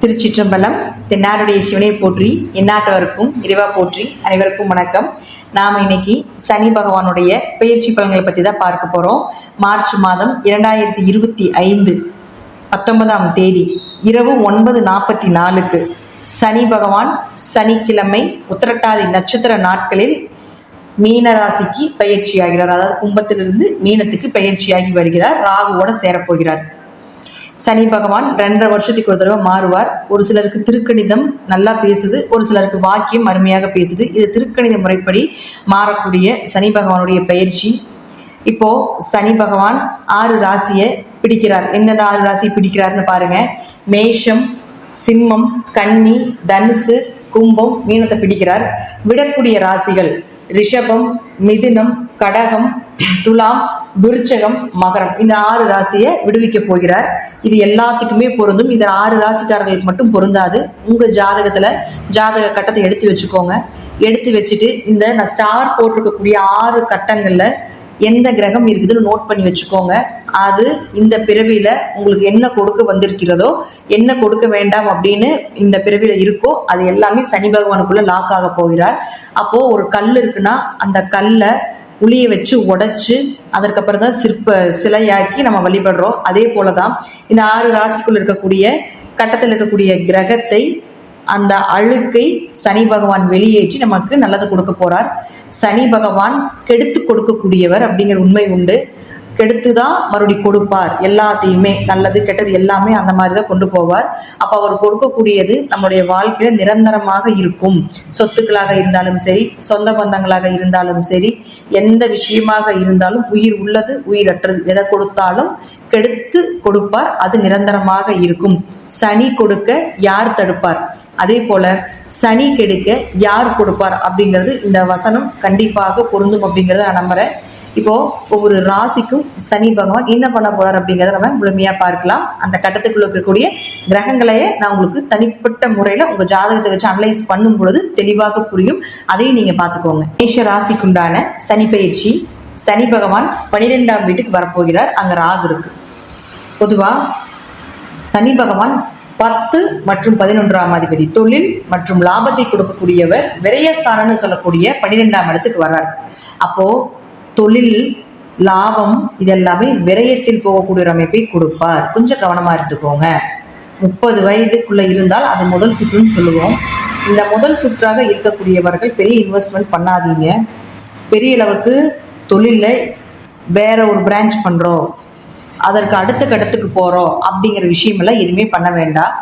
திருச்சிற்றம்பலம். தென்னாடுடைய சிவனை போற்றி, எந்நாட்டவருக்கும் இறைவா போற்றி. அனைவருக்கும் வணக்கம். நாம் இன்னைக்கு சனி பகவானுடைய பெயர்ச்சி பலன்களை பற்றி தான் பார்க்க போகிறோம். மார்ச் மாதம் 2025 19ஆம் தேதி இரவு 9:44 சனி பகவான் சனிக்கிழமை உத்திரட்டாதி நட்சத்திர நாட்களில் மீனராசிக்கு பயிற்சியாகிறார். அதாவது கும்பத்திலிருந்து மீனத்துக்கு பயிற்சியாகி வருகிறார். ராகுவோட சேரப்போகிறார். சனி பகவான் 2.5 வருஷத்துக்கு ஒரு தடவை மாறுவார். ஒரு சிலருக்கு திருக்கணிதம் நல்லா பேசுது, ஒரு சிலருக்கு வாக்கியம் அருமையாக பேசுது. இது திருக்கணித முறைப்படி மாறக்கூடிய சனி பகவானுடைய பயிற்சி. இப்போ சனி பகவான் 6 ராசியை பிடிக்கிறார். எந்தெந்த 6 ராசி பிடிக்கிறாருன்னு பாருங்க. மேஷம், சிம்மம், கன்னி, தனுசு, கும்பம், மீனத்தை பிடிக்கிறார். விடக்கூடிய ராசிகள் ரிஷபம், மிதுனம், கடகம், துலாம், விருச்சகம், மகரம். இந்த 6 ராசியை விடுவிக்க போகிறார். இது எல்லாத்துக்குமே பொருந்தும். இந்த 6 ராசிக்காரர்களுக்கு மட்டும் பொருந்தாது. உங்க ஜாதகத்துல ஜாதக கட்டத்தை எடுத்து வச்சுக்கோங்க. எடுத்து வச்சுட்டு இந்த நான் ஸ்டார் போட்டிருக்கக்கூடிய 6 கட்டங்கள்ல எந்த கிரகம் இருக்குதுன்னு நோட் பண்ணி வச்சுக்கோங்க. அது இந்த பிறவியில உங்களுக்கு என்ன கொடுக்க வந்திருக்கிறதோ, என்ன கொடுக்க வேண்டாம் அப்படின்னு இந்த பிறவியில இருக்கோ, அது எல்லாமே சனி பகவானுக்குள்ள லாக் ஆக போகிறார். அப்போ ஒரு கல் இருக்குன்னா அந்த கல்லை உளிய வச்சு உடைச்சு அதற்கப்புறம் தான் சிலையாக்கி நம்ம வழிபடுறோம். அதே போலதான் இந்த 6 ராசிக்குள்ள இருக்கக்கூடிய கட்டத்தில் இருக்கக்கூடிய கிரகத்தை, அந்த அழுக்கை சனி பகவான் வெளியேற்றி நமக்கு நல்லது கொடுக்க போறார். சனி பகவான் கெடுத்து கொடுக்கக்கூடியவர் அப்படிங்கிற உண்மை உண்டு. கெடுத்துதான் மறுபடி கொடுப்பார். எல்லாத்தையுமே நல்லது கெட்டது எல்லாமே அந்த மாதிரிதான் கொண்டு போவார். அப்ப அவர் கொடுக்கக்கூடியது நம்மளுடைய வாழ்க்கையில நிரந்தரமாக இருக்கும். சொத்துக்களாக இருந்தாலும் சரி, சொந்த பந்தங்களாக இருந்தாலும் சரி, எந்த விஷயமாக இருந்தாலும், உயிர் உள்ளது உயிரற்றது எதை கொடுத்தாலும் கெடுத்து கொடுப்பார். அது நிரந்தரமாக இருக்கும். சனி கொடுக்க யார் தடுப்பார்? அதே போல சனி கெடுக்க யார் கொடுப்பார் அப்படிங்கிறது இந்த வசனம் கண்டிப்பாக பொருந்தும் அப்படிங்கிறத நான் நம்புறேன். இப்போ ஒவ்வொரு ராசிக்கும் சனி பகவான் என்ன பண்ண போறார் அப்படிங்கிறத நம்ம முழுமையா பார்க்கலாம். அந்த கட்டத்துக்குள்ள இருக்கக்கூடிய கிரகங்களையே நான் உங்களுக்கு தனிப்பட்ட முறையில உங்க ஜாதகத்தை வச்சு அனலைஸ் பண்ணும் பொழுது தெளிவாக புரியும். அதையும் நீங்க பார்த்துக்கோங்க. மேஷ ராசிக்குண்டான சனி பயிற்சி. சனி பகவான் 12ஆம் வீட்டுக்கு வரப்போகிறார். அங்க ராகு இருக்கு. பொதுவா சனி பகவான் 10 மற்றும் 11ஆம் அதிபதி, தொழில் மற்றும் லாபத்தை கொடுக்கக்கூடியவர். விரயஸ்தானம்னு சொல்லக்கூடிய 12ஆம் இடத்துக்கு வர்றார். அப்போ தொழில், லாபம் இதெல்லாமே விரயத்தில் போகக்கூடிய ஒரு அமைப்பை கொடுப்பார். கொஞ்சம் கவனமா இருந்துக்கோங்க. 30 வயதுக்குள்ள இருந்தால் அது முதல் சுற்றுன்னு சொல்லுவோம். இந்த முதல் சுற்றாக இருக்கக்கூடியவர்கள் பெரிய இன்வெஸ்ட்மெண்ட் பண்ணாதீங்க. பெரிய அளவுக்கு தொழில வேற ஒரு பிரான்ச் பண்றோம், அதற்கு அடுத்த கட்டத்துக்கு போறோம் அப்படிங்கிற விஷயம் எல்லாம் எதுவுமே பண்ண வேண்டாம்.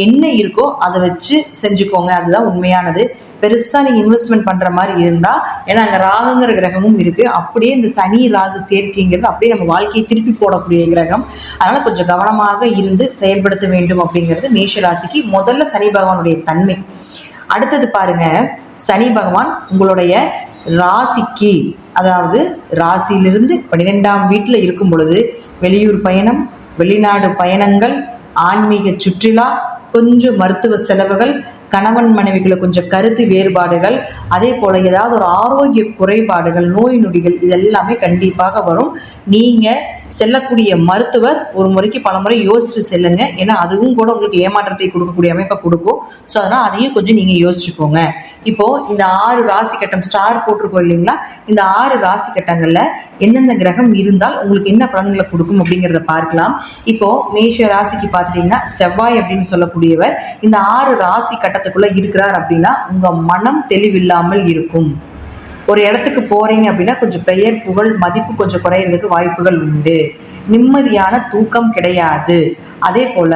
என்ன இருக்கோ அதை வச்சு செஞ்சுக்கோங்க. அதுதான் உண்மையானது. பெருசா நீங்க இன்வெஸ்ட்மெண்ட் பண்ற மாதிரி இருந்தா, ஏன்னா அங்க ராகுங்கிற கிரகமும் இருக்கு. அப்படியே இந்த சனி ராகு சேர்க்கைங்கிறது அப்படியே நம்ம வாழ்க்கையை திருப்பி போடக்கூடிய கிரகம். அதனால கொஞ்சம் கவனமாக இருந்து செயல்படுத்த வேண்டும் அப்படிங்கிறது மேஷ ராசிக்கு முதல்ல சனி பகவானுடைய தன்மை. அடுத்தது பாருங்க, சனி பகவான் உங்களுடைய ராசிக்கு, அதாவது ராசியிலிருந்து 12ஆம் வீட்டுல இருக்கும் பொழுது வெளியூர் பயணம், வெளிநாடு பயணங்கள், ஆன்மீக சுற்றுலா, கொஞ்சம் மருத்துவ செலவுகள், கணவன் மனைவிகளை கொஞ்சம் கருத்து வேறுபாடுகள், அதே போல ஏதாவது ஒரு ஆரோக்கிய குறைபாடுகள், நோய் நொடிகள் இதெல்லாமே கண்டிப்பாக வரும். நீங்க செல்லக்கூடிய மருத்துவர் ஒரு முறைக்கு பல முறை யோசிச்சு செல்லுங்க. ஏன்னா அதுவும் கூட உங்களுக்கு ஏமாற்றத்தை கொடுக்கக்கூடிய அமைப்பை கொடுக்கும். ஸோ அதனால அதையும் கொஞ்சம் நீங்க யோசிச்சுக்கோங்க. இப்போ இந்த 6 ராசி கட்டம் ஸ்டார் போட்டிருக்கோம் இல்லைங்களா? இந்த 6 ராசி கட்டங்கள்ல எந்தெந்த கிரகம் இருந்தால் உங்களுக்கு என்ன பலன்களை கொடுக்கும் அப்படிங்கிறத பார்க்கலாம். இப்போ மேஷ ராசிக்கு பார்த்துட்டீங்கன்னா செவ்வாய் அப்படின்னு சொல்லக்கூடியவர் இந்த 6 ராசி கட்டத்துக்குள்ள இருக்கிறார். அப்படின்னா உங்க மனம் தெளிவில்லாமல் இருக்கும். ஒரு இடத்துக்கு போறீங்க அப்படின்னா கொஞ்சம் பெயர் புகழ் மதிப்பு கொஞ்சம் குறையிறதுக்கு வாய்ப்புகள் உண்டு. நிம்மதியான தூக்கம் கிடையாது. அதே போல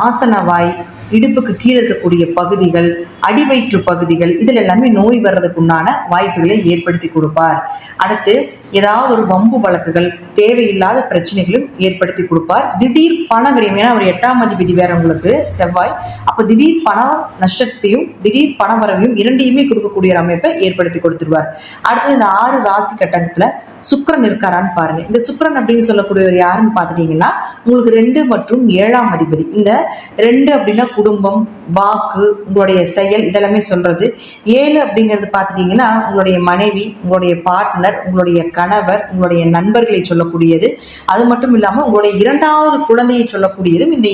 ஆசனவாய், இடுப்புக்கு கீழே இருக்கக்கூடிய பகுதிகள், அடிவயிற்று பகுதிகள், இதில் எல்லாமே நோய் வர்றதுக்கு உண்டான வாய்ப்புகளை ஏற்படுத்தி கொடுப்பார். அடுத்து ஏதாவது ஒரு வம்பு வழக்குகள், தேவையில்லாத பிரச்சனைகளும் ஏற்படுத்தி கொடுப்பார். திடீர் பண விரயம், ஏன்னா ஒரு 8ஆம் அதிபதி வேற உங்களுக்கு செவ்வாய். அப்போ திடீர் பண நஷ்டத்தையும் திடீர் பண வரவையும் இரண்டையுமே கொடுக்கக்கூடிய ஒரு அமைப்பை ஏற்படுத்தி கொடுத்துருவார். அடுத்து இந்த 6 ராசி கட்டத்துல சுக்கிரன் இருக்காரான்னு பாருங்க. இந்த சுக்கிரன் அப்படின்னு சொல்லக்கூடியவர் யாருன்னு பார்த்துட்டீங்கன்னா உங்களுக்கு 2 மற்றும் 7ஆம் அதிபதி. இந்த 2 அப்படின்னா குடும்பம், வாக்கு, உங்களுடைய செயல் இதெல்லாமே சொல்றது. 7 அப்படிங்கிறது பார்த்துட்டீங்கன்னா உங்களுடைய மனைவி, உங்களுடைய பார்ட்னர், உங்களுடைய கணவர், உங்களுடைய நண்பர்களை சொல்லக்கூடியது. அது மட்டும் இல்லாமல் உங்களுடைய 2வது குழந்தையை சொல்லக்கூடியதும் இந்த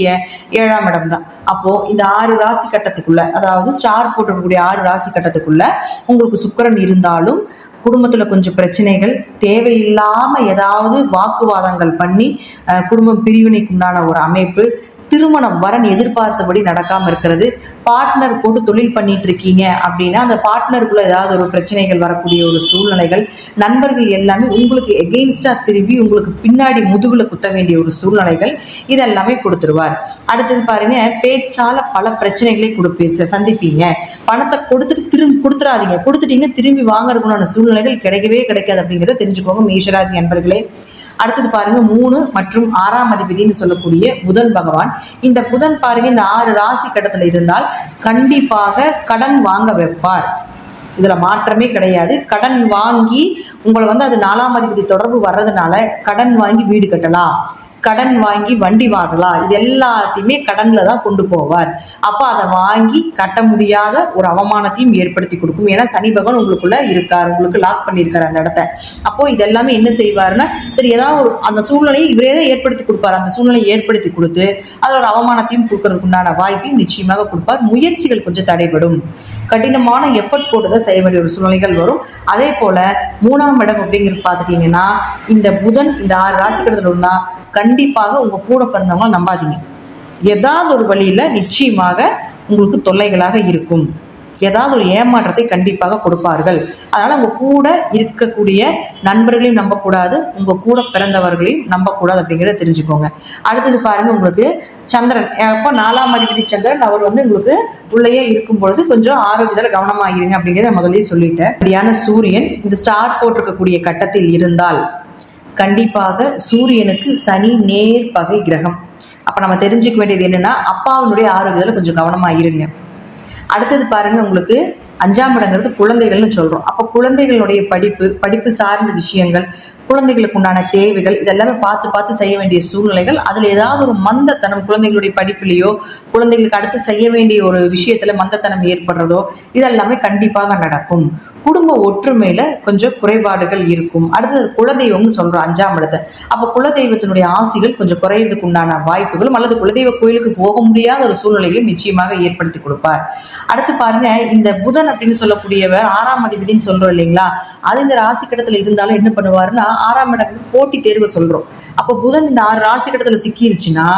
7ஆம் இடம் தான். அப்போ இந்த 6 ராசி கட்டத்துக்குள்ள, அதாவது ஸ்டார் போட்டிருக்கக்கூடிய 6 ராசி கட்டத்துக்குள்ள உங்களுக்கு சுக்கிரன் இருந்தாலும் குடும்பத்துல கொஞ்சம் பிரச்சனைகள், தேவையில்லாம ஏதாவது வாக்குவாதங்கள் பண்ணி குடும்பம் பிரிவினைக்கு உண்டான ஒரு அமைப்பு, திருமணம் வரன் எதிர்பார்த்தபடி நடக்காம இருக்கிறது, பார்ட்னர் போட்டு தொழில் பண்ணிட்டு இருக்கீங்க அப்படின்னா அந்த பார்ட்னருக்குள்ள ஏதாவது ஒரு பிரச்சனைகள் வரக்கூடிய ஒரு சூழ்நிலைகள், நண்பர்கள் எல்லாமே உங்களுக்கு எகெயின்ஸ்டா திரும்பி உங்களுக்கு பின்னாடி முதுகுல குத்த வேண்டிய ஒரு சூழ்நிலைகள், இதெல்லாமே கொடுத்துருவார். அடுத்தது பாருங்க, பேச்சால பல பிரச்சனைகளை சந்திப்பீங்க. பணத்தை கொடுத்துறாதீங்க, கொடுத்துட்டீங்க திரும்பி வாங்கறதுக்குள்ள சூழ்நிலைகள் கிடைக்கவே கிடைக்காது அப்படிங்கிறத தெரிஞ்சுக்கோங்க மேஷராசி அன்பர்களே. அடுத்தது பாருங்க, 3 மற்றும் 6ஆம் அதிபதினு சொல்லக்கூடிய புதன் பகவான். இந்த புதன் பாருங்க இந்த 6 ராசி கட்டத்துல இருந்தால் கண்டிப்பாக கடன் வாங்க வைப்பார். இதுல மாற்றமே கிடையாது. கடன் வாங்கி உங்களை அது 4ஆம் அதிபதி தொடர்பு வர்றதுனால கடன் வாங்கி வீடு கட்டலாம், கடன் வாங்கி வண்டி வாங்கலாம், இது எல்லாத்தையுமே கடன்ல தான் கொண்டு போவார். அப்போ அதை வாங்கி கட்ட முடியாத ஒரு அவமானத்தையும் ஏற்படுத்தி கொடுக்கும். ஏன்னா சனி பகவான் உங்களுக்குள்ள இருக்கார், உங்களுக்கு லாக் பண்ணியிருக்காரு அந்த இடத்த. அப்போ இதெல்லாமே என்ன செய்வாருன்னா, சரி ஏதாவது ஒரு அந்த சூழ்நிலையை இவரே தான் ஏற்படுத்தி கொடுப்பார். அந்த சூழ்நிலையை ஏற்படுத்தி கொடுத்து அதில் ஒரு அவமானத்தையும் கொடுக்கறதுக்கு உண்டான வாய்ப்பையும் நிச்சயமாக கொடுப்பார். முயற்சிகள் கொஞ்சம் தடைபடும், கடினமான எஃபர்ட் போட்டு தான் செய்ய வேண்டிய ஒரு சூழ்நிலைகள் வரும். அதே போல 3ஆம் இடம் அப்படிங்கிறது பார்த்துட்டீங்கன்னா, இந்த புதன் இந்த 6 ராசி கடத்தலா கண்டிப்பாக உங்க கூட பிறந்தவங்க நம்பாதீங்க. ஏதாவது ஒரு வழியில நிச்சயமாக உங்களுக்கு தொல்லைகளாக இருக்கும், ஏதாவது ஒரு ஏமாற்றத்தை கண்டிப்பாக கொடுப்பார்கள். அதனால உங்க கூட இருக்கக்கூடிய நண்பர்களையும் நம்பக்கூடாது, உங்க கூட பிறந்தவர்களையும் நம்பக்கூடாது அப்படிங்கிறத தெரிஞ்சுக்கோங்க. அடுத்தது பாருங்க, உங்களுக்கு சந்திரன் அப்போ 4ஆம் அதிபதி சந்திரன் அவர் உங்களுக்கு உள்ளேயே இருக்கும் பொழுது கொஞ்சம் ஆரோக்கியத்தில் கவனமாகிருங்க அப்படிங்கிறத முதலே சொல்லிட்டேன். சரியான சூரியன் இந்த ஸ்டார் போட்டிருக்கக்கூடிய கட்டத்தில் இருந்தால் கண்டிப்பாக சூரியனுக்கு சனி நேர் பகை கிரகம். அப்ப நம்ம தெரிஞ்சுக்க வேண்டியது என்னன்னா, அப்பாவினுடைய ஆரோக்கியத்தில் கொஞ்சம் கவனமா இருங்க. அடுத்தது பாருங்க, உங்களுக்கு 5ஆம் இடங்கிறது குழந்தைகள்னு சொல்றோம். அப்ப குழந்தைகளுடைய படிப்பு சார்ந்த விஷயங்கள், குழந்தைகளுக்கு உண்டான தேவைகள், இதெல்லாமே பார்த்து செய்ய வேண்டிய சூழ்நிலைகள். அதுல ஏதாவது ஒரு மந்தத்தனம் குழந்தைகளுடைய படிப்புலையோ குழந்தைகளுக்கு அடுத்து செய்ய வேண்டிய ஒரு விஷயத்துல மந்தத்தனம் ஏற்படுறதோ இதெல்லாமே கண்டிப்பாக நடக்கும். குடும்ப ஒற்றுமையில கொஞ்சம் குறைபாடுகள் இருக்கும். அடுத்தது குலதெய்வம்னு சொல்றோம் 5ஆம் இடத்தை. அப்ப குலதெய்வத்தினுடைய ஆசைகள் கொஞ்சம் குறையறதுக்கு உண்டான வாய்ப்புகளும் அல்லது குலதெய்வ கோயிலுக்கு போக முடியாத ஒரு சூழ்நிலைகளும் நிச்சயமாக ஏற்படுத்தி கொடுப்பார். அடுத்து பாருங்க, இந்த புதன் அப்படின்னு சொல்லக்கூடியவர் 6ஆம் அதிபதினு சொல்றோம் இல்லைங்களா, அது இந்த ராசி கட்டத்துல இருந்தாலும் என்ன பண்ணுவாருன்னா 6ஆம் இடத்துல போட்டி தேர்வு சொல்றோம். அப்போ புதன் இந்த 6 ராசி கட்டத்துல சிக்கிருச்சுன்னா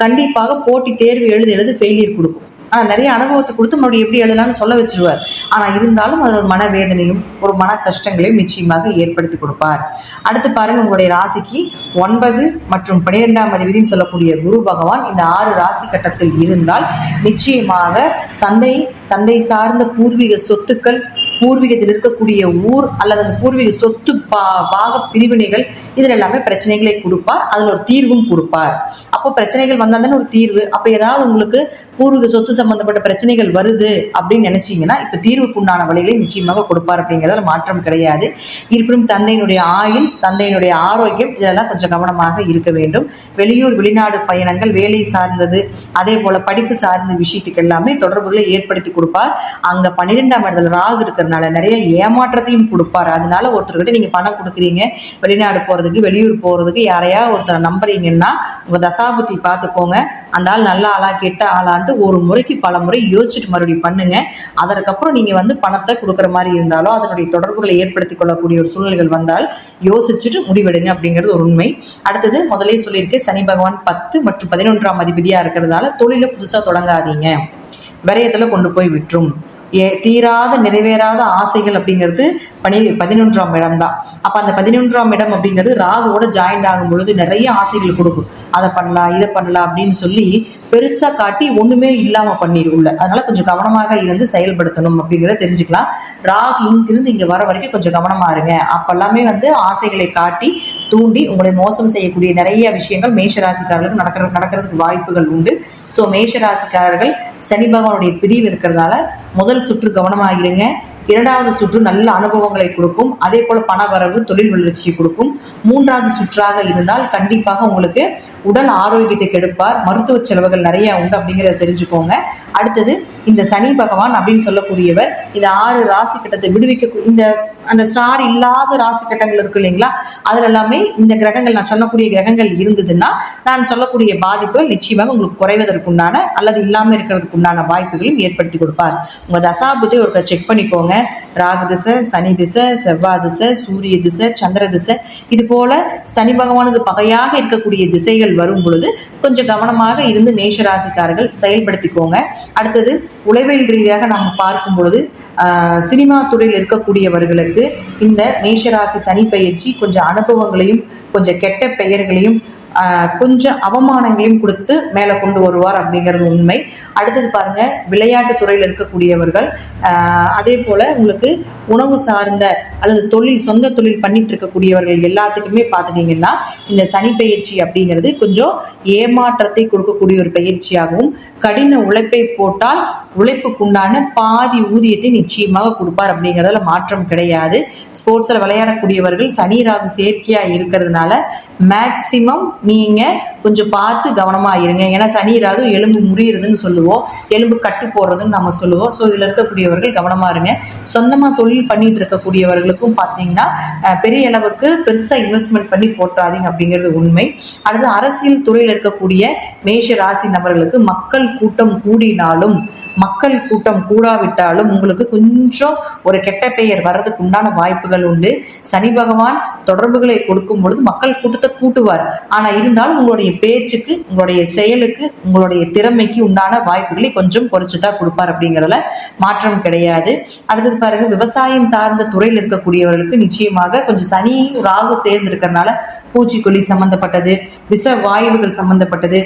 கண்டிப்பாக போட்டி தேர்வு எழுது ஃபெயிலியர் கொடுக்கும். நிறைய அனுபவத்தை கொடுத்து மறுபடியும் எப்படி எழுதலாம்னு சொல்ல வச்சிருவார். ஆனால் இருந்தாலும் அதில் ஒரு மனவேதனையும் ஒரு மன கஷ்டங்களையும் நிச்சயமாக ஏற்படுத்தி கொடுப்பார். அடுத்து பாருங்க, உங்களுடைய ராசிக்கு 9 மற்றும் 12ஆம் அதிபதினு சொல்லக்கூடிய குரு பகவான் இந்த 6 ராசி கட்டத்தில் இருந்தால் நிச்சயமாக தந்தை சார்ந்த பூர்வீக சொத்துக்கள், பூர்வீகத்தில் இருக்கக்கூடிய ஊர் அல்லது அந்த பூர்வீக சொத்து பாக பிரிவினைகள் இதில் எல்லாமே பிரச்சனைகளை கொடுப்பார். அதில் ஒரு தீர்வும் கொடுப்பார். அப்போ பிரச்சனைகள் வந்தால் ஒரு தீர்வு. அப்போ ஏதாவது உங்களுக்கு பூர்வீக சொத்து சம்பந்தப்பட்ட பிரச்சனைகள் வருது அப்படின்னு நினைச்சீங்கன்னா இப்ப தீர்வுக்கு உண்டான வழிகளை நிச்சயமாக கொடுப்பார் அப்படிங்கிறதுல மாற்றம் கிடையாது. இருப்பினும் தந்தையினுடைய ஆயுள், தந்தையினுடைய ஆரோக்கியம் இதெல்லாம் கொஞ்சம் கவனமாக இருக்க வேண்டும். வெளியூர் வெளிநாடு பயணங்கள், வேலை சார்ந்தது, அதே போல படிப்பு சார்ந்த விஷயத்துக்கு எல்லாமே தொடர்புகளை ஏற்படுத்தி கொடுப்பார். அங்க 12ஆம் இடத்துல ராகு இருக்கிறதுனால நிறைய ஏமாற்றத்தையும் கொடுப்பார். அதனால ஒருத்தர்கிட்ட நீங்க பணம் கொடுக்குறீங்க, வெளிநாடு போறதுக்கு வெளியூர் போறதுக்கு யாரையா ஒருத்தரை நம்புறீங்கன்னா உங்க தசாபுத்தி பார்த்துக்கோங்க. அந்த ஆள் நல்ல ஆளா கெட்ட ஆளான்ட்டு ஒரு முறைக்கு பல முறை யோசிச்சுட்டு மறுபடியும் பண்ணுங்க. அதற்கப்புறம் நீங்க பணத்தை கொடுக்குற மாதிரி இருந்தாலோ அதனுடைய தொடர்புகளை ஏற்படுத்திக் கொள்ளக்கூடிய ஒரு சூழ்நிலைகள் வந்தால் யோசிச்சுட்டு முடிவெடுங்க அப்படிங்கிறது ஒரு உண்மை. அடுத்தது முதலே சொல்லியிருக்கேன், சனி பகவான் 10 மற்றும் 11ஆம் அதிபதியா இருக்கிறதால தொழில புதுசா தொடங்காதீங்க, விரயத்துல கொண்டு போய் விட்டுரும். தீராத நிறைவேறாத ஆசைகள் அப்படிங்கிறது 11ஆம் இடம் தான். அப்ப அந்த 11ஆம் இடம் அப்படிங்கிறது ராகுவோட ஜாயிண்ட் ஆகும் பொழுது நிறைய ஆசைகள் கொடுக்கும். அதை பண்ணலாம் இதை பண்ணலாம் அப்படின்னு சொல்லி பெருசா காட்டி ஒண்ணுமே இல்லாம பண்ணிடும்ல. அதனால கொஞ்சம் கவனமாக இருந்து செயல்படுத்தணும் அப்படிங்கிறத தெரிஞ்சுக்கலாம். ராகு இங்கிருந்து இங்க வர வரைக்கும் கொஞ்சம் கவனமா இருங்க. அப்பெல்லாமே ஆசைகளை காட்டி தூண்டி உங்களை மோசம் செய்யக்கூடிய நிறைய விஷயங்கள் மேஷராசிக்காரர்களுக்கு நடக்கிறதுக்கு வாய்ப்புகள் உண்டு. ஸோ மேஷராசிக்காரர்கள் சனி பகவானுடைய பிரிவு இருக்கிறதால முதல் சுற்று கவனமாகிடுங்க. 2வது சுற்று நல்ல அனுபவங்களை கொடுக்கும். அதே போல பண வரவு, தொழில் வளர்ச்சியை கொடுக்கும். 3வது சுற்றாக இருந்தால் கண்டிப்பாக உங்களுக்கு உடல் ஆரோக்கியத்தை கெடுப்பார். மருத்துவ செலவுகள் நிறைய உண்டு அப்படிங்கிறத தெரிஞ்சுக்கோங்க. அடுத்தது இந்த சனி பகவான் அப்படின்னு சொல்லக்கூடியவர் இந்த 6 ராசி கட்டத்தை விடுவிக்க அந்த ஸ்டார் இல்லாத ராசி கட்டங்கள் இருக்கு இல்லைங்களா, அதுல எல்லாமே இந்த கிரகங்கள், நான் சொல்லக்கூடிய கிரகங்கள் இருந்ததுன்னா நான் சொல்லக்கூடிய பாதிப்புகள் நிச்சயமாக உங்களுக்கு குறைவதற்குண்டான அல்லது இல்லாம இருக்கிறதுக்கு உண்டான வாய்ப்புகளையும் ஏற்படுத்தி கொடுப்பார். உங்க தசாபுத்தி ஒரு செக் பண்ணிக்கோங்க. ராகு திசை, சனி திசை, செவ்வாய் திசை, சூரிய திசை, சந்திர திசை, இது போல சனி பகவானுக்கு பகையாக இருக்கக்கூடிய திசைகள் வரும் பொழுது கொஞ்சம் கவனமாக இருந்து மேஷராசிக்காரர்கள் செயல்படுத்திக்கோங்க. அடுத்தது உளவியல் ரீதியாக நம்ம பார்க்கும் பொழுது சினிமா துறையில் இருக்கக்கூடியவர்களுக்கு இந்த மேஷராசி சனி பயிற்சி கொஞ்சம் அனுபவங்களையும் கொஞ்சம் கெட்ட பெயர்களையும் கொஞ்சம் அவமானங்களையும் கொடுத்து மேலே கொண்டு வருவார் அப்படிங்கிறது உண்மை. அடுத்தது பாருங்க, விளையாட்டு துறையில் இருக்கக்கூடியவர்கள், அதே போல உங்களுக்கு உணவு சார்ந்த அல்லது தொழில், சொந்த தொழில் பண்ணிட்டு இருக்கக்கூடியவர்கள் எல்லாத்துக்குமே பார்த்துட்டீங்கன்னா இந்த சனி பயிற்சி அப்படிங்கிறது கொஞ்சம் ஏமாற்றத்தை கொடுக்கக்கூடிய ஒரு பயிற்சியாகவும், கடின உழைப்பை போட்டால் உழைப்புக்குண்டான பாதி ஊதியத்தை நிச்சயமாக கொடுப்பார் அப்படிங்கிறதுல மாற்றம் கிடையாது. ஸ்போர்ட்ஸில் விளையாடக்கூடியவர்கள் சனி ராகு சேர்க்கையா இருக்கிறதுனால மேக்சிமம் நீங்க கொஞ்சம் பார்த்து கவனமா இருங்க. ஏன்னா சனி ராகு எலும்பு முறியறதுன்னு சொல்லுவோம், எலும்பு கட்டு போடுறதுன்னு நம்ம சொல்லுவோம். ஸோ இதுல இருக்கக்கூடியவர்கள் கவனமா இருங்க. சொந்தமா தொழில் பண்ணிட்டு இருக்கக்கூடியவர்களுக்கும் பார்த்தீங்கன்னா பெரிய அளவுக்கு பெருசா இன்வெஸ்ட்மெண்ட் பண்ணி போட்டாதீங்க அப்படிங்கிறது உண்மை. அடுத்து அரசியல் துறையில் இருக்கக்கூடிய மேஷ ராசி நபர்களுக்கு மக்கள் கூட்டம் கூடினாலும் மக்கள் கூட்டம் கூடாவிட்டாலும் உங்களுக்கு கொஞ்சம் ஒரு கெட்ட பெயர் வர்றதுக்கு உண்டான வாய்ப்புகள் உண்டு. சனி பகவான் தொடர்புகளை கொடுக்கும் பொழுது மக்கள் கூட்டத்தை கூட்டுவார். ஆனா இருந்தாலும் உங்களுடைய பேச்சுக்கு, உங்களுடைய செயலுக்கு, உங்களுடைய திறமைக்கு உண்டான வாய்ப்புகளை கொஞ்சம் குறைச்சுதான் கொடுப்பார் அப்படிங்கிறதுல மாற்றம் கிடையாது. அடுத்தது பாருங்க, விவசாயம் சார்ந்த துறையில் இருக்கக்கூடியவர்களுக்கு நிச்சயமாக கொஞ்சம் சனி ராகு சேர்ந்து இருக்கிறதுனால பூச்சிக்கொல்லி சம்பந்தப்பட்டது, விஷ வாயுகள் சம்பந்தப்பட்டது,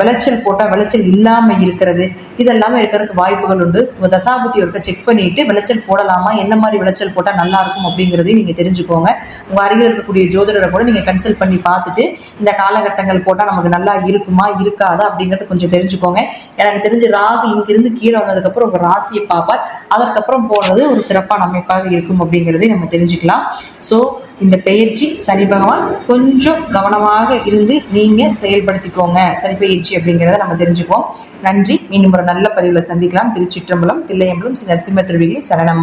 விளைச்சல் போட்டால் விளைச்சல் இல்லாம இருக்கிறது, இதெல்லாமே இருக்கிறதுக்கு வாய்ப்புகள் உண்டு. உங்க தசாபுத்தி ஒருக்க செக் பண்ணிட்டு விளைச்சல் போடலாமா, என்ன மாதிரி விளைச்சல் போட்டால் நல்லா இருக்கும் அப்படிங்கிறதையும் நீங்க தெரிஞ்சுக்கோங்க. உங்க அருகில் இருக்கக்கூடிய ஜோதிடரை கூட நீங்க கன்சல்ட் பண்ணி பார்த்துட்டு இந்த காலகட்டங்கள் போட்டால் நமக்கு நல்லா இருக்குமா இருக்காதா அப்படிங்கிறது கொஞ்சம் தெரிஞ்சுக்கோங்க. எனக்கு தெரிஞ்சு ராகு இங்கிருந்து கீழே வந்ததுக்கப்புறம் உங்க ராசியை பார்ப்பார், அதற்கப்புறம் போடுறது ஒரு சிறப்பான அமைப்பாக இருக்கும் அப்படிங்கிறதை நம்ம தெரிஞ்சுக்கலாம். ஸோ இந்த பயிற்சி சனி பகவான் கொஞ்சம் கவனமாக இருந்து நீங்க செயல்படுத்திக்கோங்க. சனி பயிற்சி அப்படிங்கிறத நம்ம தெரிஞ்சுக்குவோம். நன்றி. மீண்டும் ஒரு நல்ல பதிவில் சந்திக்கலாம். திருச்சிற்றம்பலம், தில்லையம்பலம், ஸ்ரீ நரசிம்ம திருவிழி சரணம்.